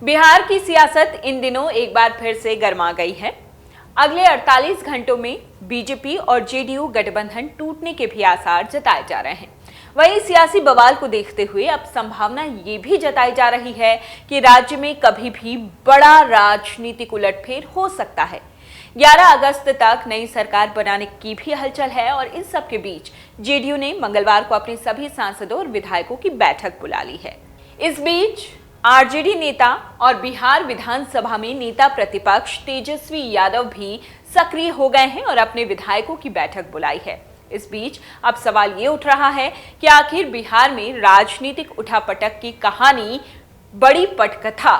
बिहार की सियासत इन दिनों एक बार फिर से गर्मा गई है। अगले 48 घंटों में बीजेपी और जेडीयू गठबंधन टूटने के भी आसार जताए जा रहे हैं। वहीं सियासी बवाल को देखते हुए अब संभावना ये भी जताई जा रही है कि राज्य में कभी भी बड़ा राजनीतिक उलटफेर हो सकता है। 11 अगस्त तक नई सरकार बनाने की भी हलचल है और इन सब के बीच जेडीयू ने मंगलवार को अपने सभी सांसदों और विधायकों की बैठक बुला ली है। इस बीच आरजेडी नेता और बिहार विधानसभा में नेता प्रतिपक्ष तेजस्वी यादव भी सक्रिय हो गए हैं और अपने विधायकों की बैठक बुलाई है। इस बीच अब सवाल ये उठ रहा है कि आखिर बिहार में राजनीतिक उठापटक की कहानी, बड़ी पटकथा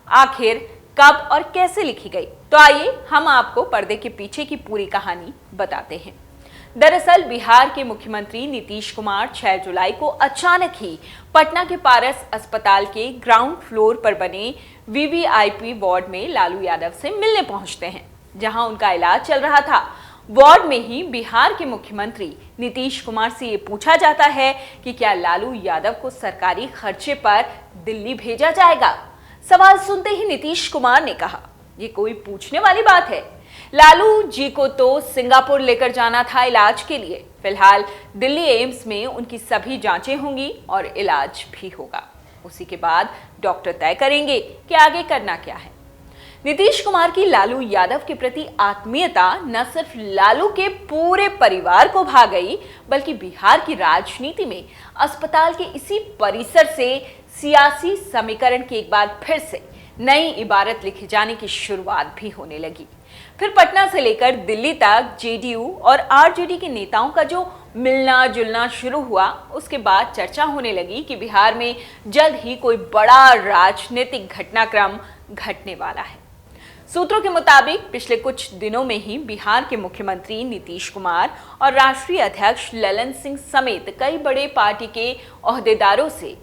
आखिर कब और कैसे लिखी गई, तो आइए हम आपको पर्दे के पीछे की पूरी कहानी बताते हैं। दरअसल बिहार के मुख्यमंत्री नीतीश कुमार 6 जुलाई को अचानक ही पटना के पारस अस्पताल के ग्राउंड फ्लोर पर बने वीवीआईपी वार्ड में लालू यादव से मिलने पहुंचते हैं, जहां उनका इलाज चल रहा था। वार्ड में ही बिहार के मुख्यमंत्री नीतीश कुमार से ये पूछा जाता है कि क्या लालू यादव को सरकारी खर्चे पर दिल्ली भेजा जाएगा। सवाल सुनते ही नीतीश कुमार ने कहा, ये कोई पूछने वाली बात है, लालू जी को तो सिंगापुर लेकर जाना था इलाज के लिए। फिलहाल दिल्ली एम्स में उनकी सभी जांचें होंगी और इलाज भी होगा। उसी के बाद डॉक्टर तय करेंगे कि आगे करना क्या है। नीतीश कुमार की लालू यादव के प्रति आत्मीयता न सिर्फ लालू के पूरे परिवार को भा गई, बल्कि बिहार की राजनीति में अस्पताल के इसी परिसर से सियासी समीकरण की एक बार फिर से नई इबारत लिखे जाने की शुरुआत भी होने लगी। फिर पटना से लेकर दिल्ली तक जेडीयू और आरजेडी के नेताओं का जो मिलना जुलना शुरू हुआ, उसके बाद चर्चा होने लगी कि बिहार में जल्द ही कोई बड़ा राजनीतिक घटनाक्रम घटने वाला है। सूत्रों के मुताबिक पिछले कुछ दिनों में ही बिहार के मुख्यमंत्री नीतीश कुमार और राष्ट्रीय अध्यक्ष ललन सिंह समेत कई बड़े पार्टी के ओहदेदारों से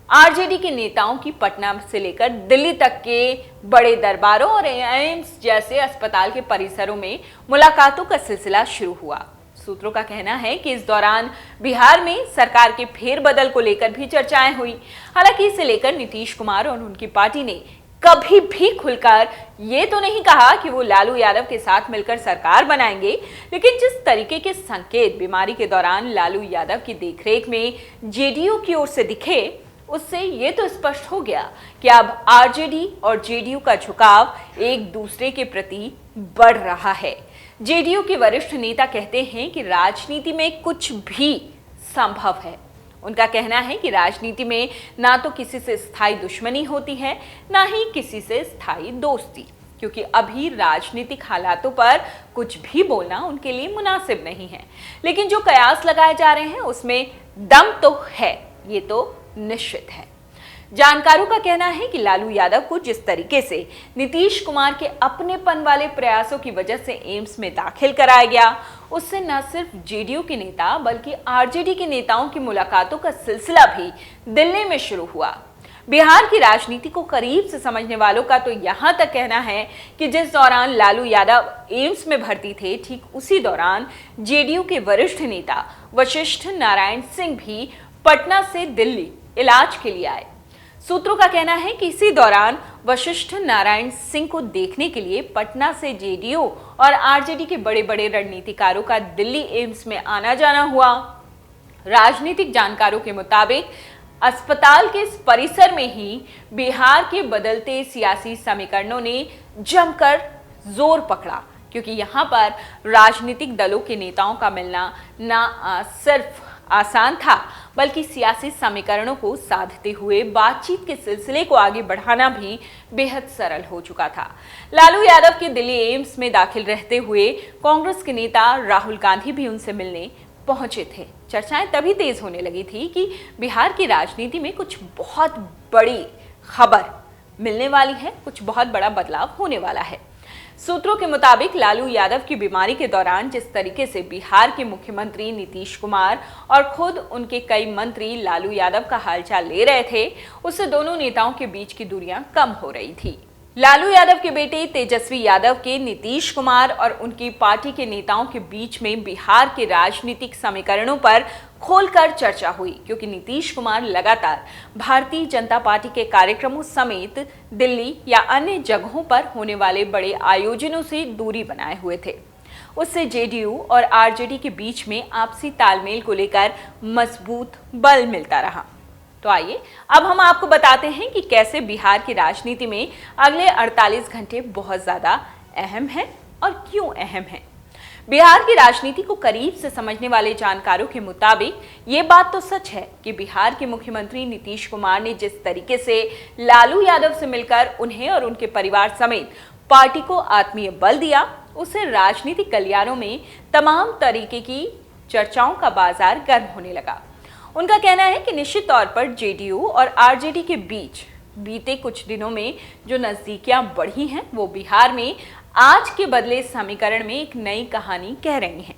आरजेडी के नेताओं की पटना से लेकर दिल्ली तक के बड़े दरबारों और एम्स जैसे अस्पताल के परिसरों में मुलाकातों का सिलसिला शुरू हुआ। सूत्रों का कहना है कि इस दौरान बिहार में सरकार के फेरबदल को लेकर भी चर्चाएं हुई। हालांकि इसे लेकर नीतीश कुमार और उनकी पार्टी ने कभी भी खुलकर ये तो नहीं कहा कि वो लालू यादव के साथ मिलकर सरकार बनाएंगे, लेकिन जिस तरीके के संकेत बीमारी के दौरान लालू यादव की देखरेख में जेडीयू की ओर से दिखे, उससे ये तो स्पष्ट हो गया कि अब आरजेडी और जेडीयू का झुकाव एक दूसरे के प्रति बढ़ रहा है। जेडीयू के वरिष्ठ नेता कहते हैं कि राजनीति में कुछ भी संभव है। उनका कहना है कि राजनीति में ना तो किसी से स्थायी दुश्मनी होती है, ना ही किसी से स्थायी दोस्ती, क्योंकि अभी राजनीतिक हालातों पर कुछ भी बोलना उनके लिए मुनासिब नहीं है। लेकिन जो कयास लगाए जा रहे हैं उसमें दम तो है, ये तो निश्चित है। जानकारों का कहना है कि लालू यादव को जिस तरीके से नीतीश कुमार के अपनेपन वाले प्रयासों की वजह से एम्स में दाखिल कराया गया, उससे न सिर्फ जेडीयू के नेता बल्कि आरजेडी के नेताओं की मुलाकातों का सिलसिला भी दिल्ली में शुरू हुआ। बिहार की राजनीति को करीब से समझने वालों का तो यहां तक कहना है कि जिस दौरान लालू यादव एम्स में भर्ती थे, ठीक उसी दौरान जेडीयू के वरिष्ठ नेता वशिष्ठ नारायण सिंह भी पटना से दिल्ली इलाज के लिए आए। सूत्रों का कहना है कि इसी दौरान वशिष्ठ नारायण सिंह को देखने के लिए पटना से जेडीयू और आरजेडी के बड़े बड़े रणनीतिकारों का दिल्ली एम्स में आना जाना हुआ। राजनीतिक जानकारों के मुताबिक अस्पताल के इस परिसर में ही बिहार के बदलते सियासी समीकरणों ने जमकर जोर पकड़ा, क्योंकि यहाँ पर राजनीतिक दलों के नेताओं का मिलना न सिर्फ आसान था, बल्कि सियासी समीकरणों को साधते हुए बातचीत के सिलसिले को आगे बढ़ाना भी बेहद सरल हो चुका था। लालू यादव के दिल्ली एम्स में दाखिल रहते हुए कांग्रेस के नेता राहुल गांधी भी उनसे मिलने पहुंचे थे। चर्चाएं तभी तेज होने लगी थी कि बिहार की राजनीति में कुछ बहुत बड़ी खबर मिलने वाली है, कुछ बहुत बड़ा बदलाव होने वाला है। सूत्रों के मुताबिक लालू यादव की बीमारी के दौरान जिस तरीके से बिहार के मुख्यमंत्री नीतीश कुमार और खुद उनके कई मंत्री लालू यादव का हालचाल ले रहे थे, उससे दोनों नेताओं के बीच की दूरियां कम हो रही थी। लालू यादव के बेटे तेजस्वी यादव के नीतीश कुमार और उनकी पार्टी के नेताओं के बीच में बिहार के राजनीतिक समीकरणों पर खोलकर चर्चा हुई, क्योंकि नीतीश कुमार लगातार भारतीय जनता पार्टी के कार्यक्रमों समेत दिल्ली या अन्य जगहों पर होने वाले बड़े आयोजनों से दूरी बनाए हुए थे। उससे जेडीयू और आरजेडी के बीच में आपसी तालमेल को लेकर मजबूत बल मिलता रहा। तो आइए अब हम आपको बताते हैं कि कैसे बिहार की राजनीति में अगले 48 घंटे बहुत ज्यादा अहम हैं और क्यों अहम हैं। बिहार की राजनीति को करीब से समझने वाले जानकारों के मुताबिक ये बात तो सच है कि बिहार के मुख्यमंत्री नीतीश कुमार ने जिस तरीके से लालू यादव से मिलकर उन्हें और उनके परिवार समेत पार्टी को आत्मीय बल दिया, उससे राजनीतिक गलियारों में तमाम तरीके की चर्चाओं का बाजार गर्म होने लगा। उनका कहना है कि निश्चित तौर पर जेडीयू और आरजेडी के बीच बीते कुछ दिनों में जो नजदीकियां बढ़ी हैं, वो बिहार में आज के बदले समीकरण में एक नई कहानी कह रही हैं।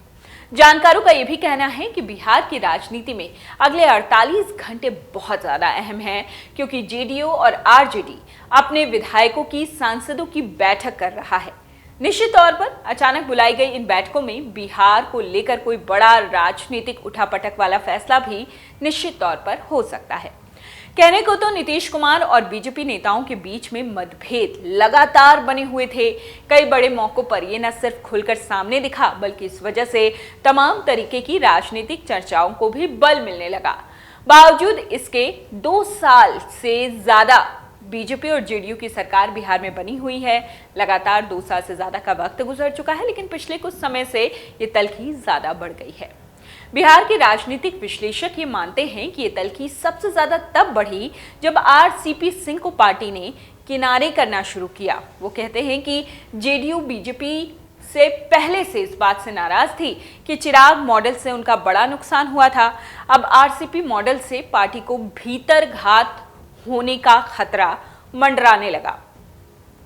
जानकारों का यह भी कहना है कि बिहार की राजनीति में अगले 48 घंटे बहुत ज्यादा अहम हैं, क्योंकि जेडीयू और आरजेडी अपने विधायकों की सांसदों की बैठक कर रहा है। निश्चित तौर पर अचानक बुलाई गई इन बैठकों में बिहार को लेकर कोई बड़ा राजनीतिक उठापटक वाला फैसला भी निश्चित तौर पर हो सकता है। कहने को तो नीतीश कुमार और बीजेपी नेताओं के बीच में मतभेद लगातार बने हुए थे। कई बड़े मौकों पर यह न सिर्फ खुलकर सामने दिखा, बल्कि इस वजह से तमाम तरीके की राजनीतिक चर्चाओं को भी बल मिलने लगा। बावजूद इसके 2 साल से ज्यादा बीजेपी और जेडीयू की सरकार बिहार में बनी हुई है। लगातार 2 साल से ज्यादा का वक्त गुजर चुका है, लेकिन पिछले कुछ समय से ये तल्खी ज्यादा बढ़ गई है। बिहार के राजनीतिक विश्लेषक ये मानते हैं कि ये तल्खी सबसे ज्यादा तब बढ़ी जब आरसीपी सिंह को पार्टी ने किनारे करना शुरू किया। वो कहते हैं कि जेडीयू बीजेपी से पहले से इस बात से नाराज थी कि चिराग मॉडल से उनका बड़ा नुकसान हुआ था। अब आरसीपी मॉडल से पार्टी को भीतर घात होने का खतरा मंडराने लगा।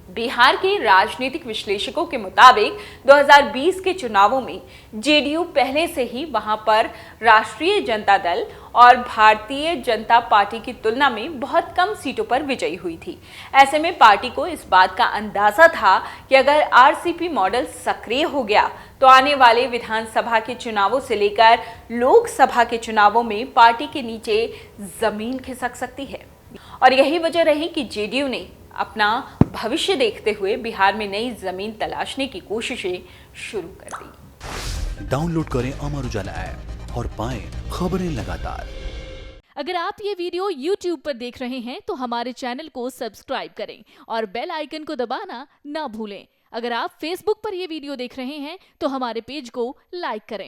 बिहार के राजनीतिक विश्लेषकों के मुताबिक 2020 के चुनावों में जेडीयू पहले से ही वहां पर राष्ट्रीय जनता दल और भारतीय जनता पार्टी की तुलना में बहुत कम सीटों पर विजयी हुई थी। ऐसे में पार्टी को इस बात का अंदाजा था कि अगर आरसीपी मॉडल सक्रिय हो गया तो आने वाले विधानसभा के चुनावों से लेकर लोकसभा के चुनावों में पार्टी के नीचे जमीन खिसक सकती है। और यही वजह रही कि जेडीयू ने अपना भविष्य देखते हुए बिहार में नई जमीन तलाशने की कोशिशें शुरू कर दी। डाउनलोड करें अमर उजाला ऐप और पाएं खबरें लगातार। अगर आप ये वीडियो YouTube पर देख रहे हैं तो हमारे चैनल को सब्सक्राइब करें और बेल आइकन को दबाना ना भूलें। अगर आप Facebook पर ये वीडियो देख रहे हैं तो हमारे पेज को लाइक करें।